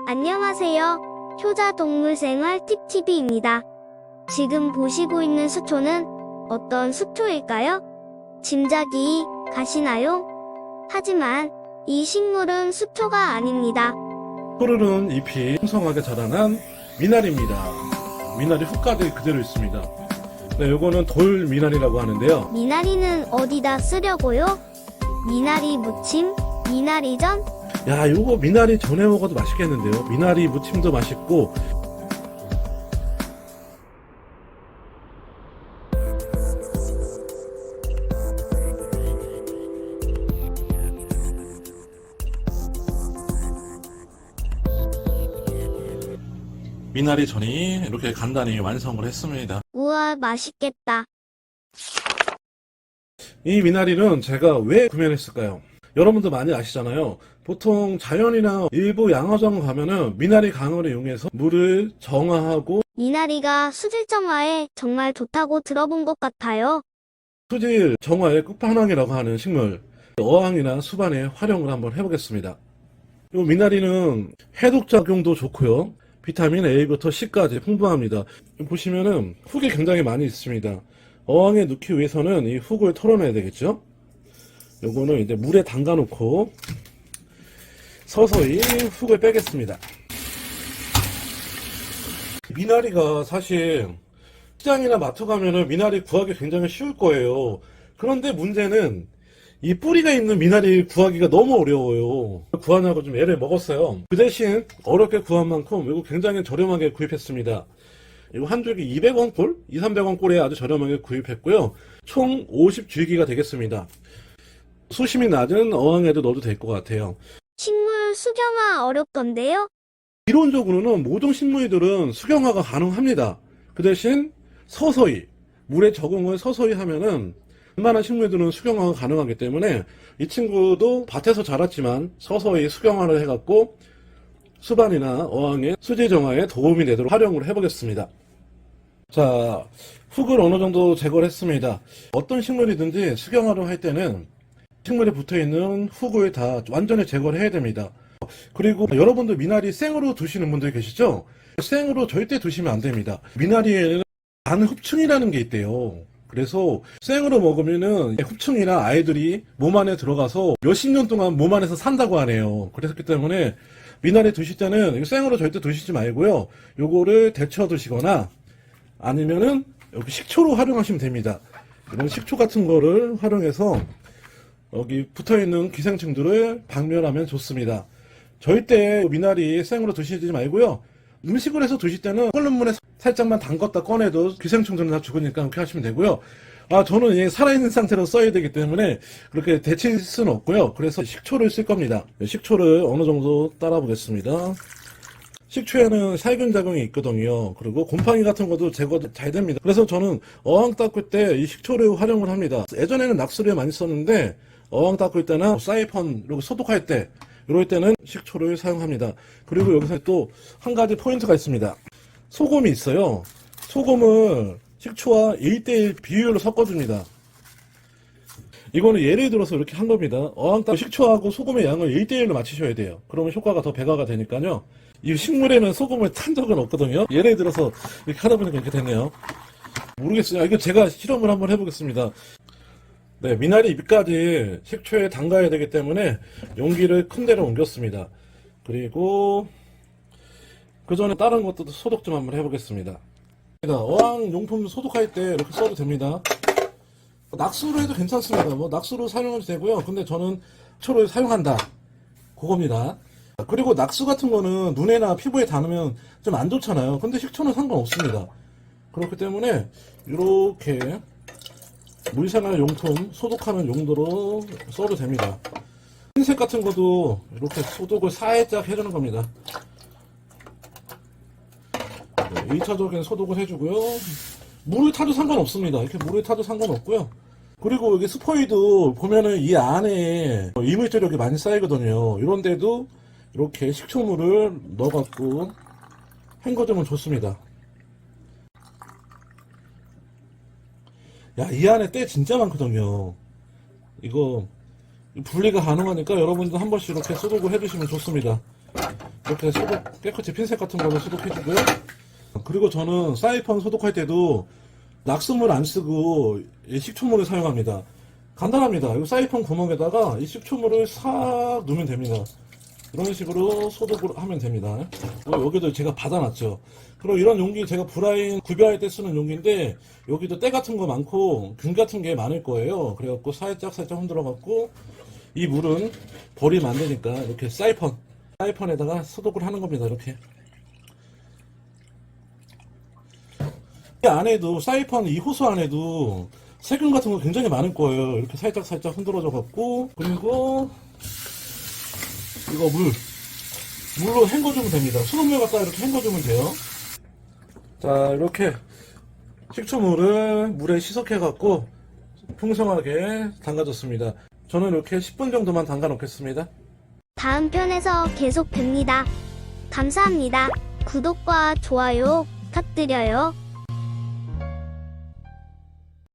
안녕하세요. 효자 동물생활 팁TV입니다. 지금 보시고 있는 수초는 어떤 수초일까요? 짐작이 가시나요? 하지만 이 식물은 수초가 아닙니다. 푸르른 잎이 풍성하게 자라난 미나리입니다. 미나리 흙가득 그대로 있습니다. 네, 요거는 돌 미나리라고 하는데요. 미나리는 어디다 쓰려고요? 미나리 무침? 미나리전? 야, 요거 미나리 전에 먹어도 맛있겠는데요. 미나리 무침도 맛있고. 미나리 전이 이렇게 간단히 완성을 했습니다. 우와, 맛있겠다. 이 미나리는 제가 왜 구매를 했을까요? 여러분도 많이 아시잖아요. 보통 자연이나 일부 양어장 가면은 미나리 강을 이용해서 물을 정화하고 미나리가 수질 정화에 정말 좋다고 들어본 것 같아요. 수질 정화의 끝판왕이라고 하는 식물, 어항이나 수반에 활용을 한번 해보겠습니다. 이 미나리는 해독 작용도 좋고요. 비타민 A부터 C까지 풍부합니다. 보시면은 흙이 굉장히 많이 있습니다. 어항에 넣기 위해서는 이 흙을 털어내야 되겠죠? 요거는 이제 물에 담가 놓고 서서히 흙을 빼겠습니다. 미나리가 사실 시장이나 마트 가면은 미나리 구하기 굉장히 쉬울 거예요. 그런데 문제는 이 뿌리가 있는 미나리 구하기가 너무 어려워요. 구하냐고 좀 애를 먹었어요. 그 대신 어렵게 구한 만큼 이거 굉장히 저렴하게 구입했습니다. 이거 한 줄기 200원 꼴? 200~300원 꼴에 아주 저렴하게 구입했고요. 총 50줄기가 되겠습니다. 수심이 낮은 어항에도 넣어도 될 것 같아요. 식물 수경화 어렵던데요? 이론적으로는 모든 식물들은 수경화가 가능합니다. 그 대신 서서히 물에 적응을 서서히 하면은 웬만한 식물들은 수경화가 가능하기 때문에 이 친구도 밭에서 자랐지만 서서히 수경화를 해갖고 수반이나 어항의 수질 정화에 도움이 되도록 활용을 해보겠습니다. 자, 흙을 어느 정도 제거를 했습니다. 어떤 식물이든지 수경화를 할 때는 식물에 붙어있는 흙을 다 완전히 제거를 해야 됩니다. 그리고 여러분들 미나리 생으로 두시는 분들 계시죠? 생으로 절대 두시면 안 됩니다. 미나리에는 안흡충이라는 게 있대요. 그래서 생으로 먹으면은 흡충이나 아이들이 몸 안에 들어가서 몇십 년 동안 몸 안에서 산다고 하네요. 그렇기 때문에 미나리 드실 때는 생으로 절대 드시지 말고요. 요거를 데쳐 드시거나 아니면은 여기 식초로 활용하시면 됩니다. 이런 식초 같은 거를 활용해서 여기 붙어있는 기생충들을 박멸하면 좋습니다. 절대 미나리 생으로 드시지 말고요. 음식을 해서 드실 때는 끓는 물에 살짝만 담갔다 꺼내도 기생충들은 다 죽으니까 그렇게 하시면 되고요. 저는 살아있는 상태로 써야 되기 때문에 그렇게 데칠 수는 없고요. 그래서 식초를 쓸 겁니다. 식초를 어느 정도 따라 보겠습니다. 식초에는 살균 작용이 있거든요. 그리고 곰팡이 같은 것도 제거도 잘 됩니다. 그래서 저는 어항 닦을 때 이 식초를 활용을 합니다. 예전에는 낙수를 많이 썼는데 어항 닦을 때나 사이펀 이렇게 소독할 때 이럴 때는 식초를 사용합니다. 그리고 여기서 또 한 가지 포인트가 있습니다. 소금이 있어요. 소금을 식초와 1:1 비율로 섞어줍니다. 이거는 예를 들어서 이렇게 한 겁니다. 어항 식초하고 소금의 양을 1:1로 맞추셔야 돼요. 그러면 효과가 더 배가가 되니까요. 이 식물에는 소금을 탄 적은 없거든요. 예를 들어서 이렇게 하다 보니까 이렇게 됐네요. 모르겠어요. 이거 제가 실험을 한번 해보겠습니다. 네, 미나리 잎까지 식초에 담가야 되기 때문에 용기를 큰 데로 옮겼습니다. 그리고 그 전에 다른 것도 소독 좀 한번 해보겠습니다. 어항 용품 소독할 때 이렇게 써도 됩니다. 낙수로 해도 괜찮습니다. 낙수로 사용해도 되고요. 근데 저는 식초를 사용한다. 그겁니다. 그리고 낙수 같은 거는 눈에나 피부에 닿으면 좀 안 좋잖아요. 근데 식초는 상관없습니다. 그렇기 때문에 이렇게 물생활 용품 소독하는 용도로 써도 됩니다. 흰색 같은 것도 이렇게 소독을 살짝 해주는 겁니다. 1차적인 소독을 해주고요. 물을 타도 상관없습니다. 이렇게 물을 타도 상관없고요. 그리고 여기 스포이드 보면은 이 안에 이물질이 많이 쌓이거든요. 이런데도 이렇게 식초물을 넣어갖고 헹궈주면 좋습니다. 야, 이 안에 때 진짜 많거든요. 이거 분리가 가능하니까 여러분도 한 번씩 이렇게 소독을 해주시면 좋습니다. 이렇게 소독, 깨끗이 핀셋 같은 거는 소독해주고요. 그리고 저는 사이판 소독할 때도 낙수물 안 쓰고 이 식초물을 사용합니다. 간단합니다. 이 사이판 구멍에다가 이 식초물을 싹 넣으면 됩니다. 이런 식으로 소독을 하면 됩니다. 여기도 제가 받아놨죠. 그리고 이런 용기 제가 브라인 구비할 때 쓰는 용기인데 여기도 때 같은 거 많고 균 같은 게 많을 거예요. 그래갖고 살짝 흔들어 갖고 이 물은 버리면 안 되니까 이렇게 사이펀에다가 소독을 하는 겁니다. 이렇게. 이 안에도 사이펀 이 호수 안에도 세균 같은 거 굉장히 많을 거예요. 이렇게 살짝 흔들어줘 갖고 그리고 이거 물로 헹궈주면 됩니다. 수돗물 갖다가 이렇게 헹궈주면 돼요. 자, 이렇게 식초물을 물에 희석해 갖고 풍성하게 담가줬습니다. 저는 이렇게 10분 정도만 담가 놓겠습니다. 다음 편에서 계속 뵙니다. 감사합니다. 구독과 좋아요 부탁드려요.